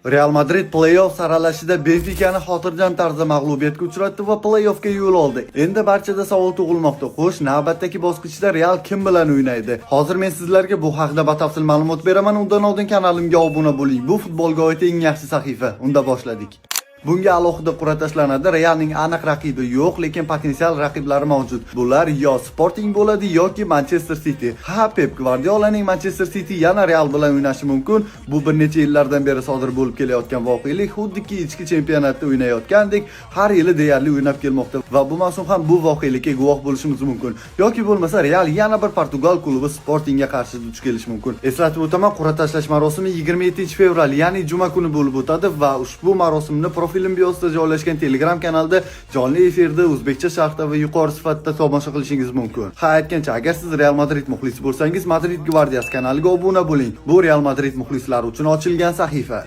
Real Madrid play-off saralashida Benfica'ni xotirjam tarzda mag'lubiyatga uchratdi va play-offga yo'l oldi. Endi barchada savol tug'ilmoqda. Xo'sh, navbatdagi bosqichda Real kim bilan o'ynaydi? Hozir men sizlarga bu haqida batafsil ma'lumot beraman. Undan oldin kanalimga obuna bo'ling. Bu futbolga oid eng yaxshi sahifa. Unda boshladik. Bunga alohida qur'a tashlanadi. Realning aniq raqibi yo'q, lekin potensial raqiblari mavjud. Bular yo Sporting bo'ladi yoki Manchester City. Pep Guardiolaning Manchester City yana Real bilan o'ynashi mumkin. Bu bir necha yillardan beri sodir bo'lib kelayotgan voqelik. Xuddiki ichki chempionatda o'ynayotgandek har yili deyarli o'ynab kelmoqda va bu mavsum ham bu voqelikka guvoh bo'lishimiz mumkin. Yoki bo'lmasa Real yana bir Portugal klubi Sportingga qarshi duch kelishi mumkin. Eslatib o'taman, qur'a tashlash marosimi 27-fevral, ya'ni juma kuni bo'lib o'tadi va ushbu marosimni film biosida joylashgan Telegram kanalida jonli efirda o'zbekcha sharhda va yuqori sifatda tomosha qilishingiz mumkin. Aytgancha, agar siz Real Madrid muxlisi bo'lsangiz, Madrid Gvardiyasi kanaliga obuna bo'ling. Bu Real Madrid muxlislari uchun ochilgan sahifa.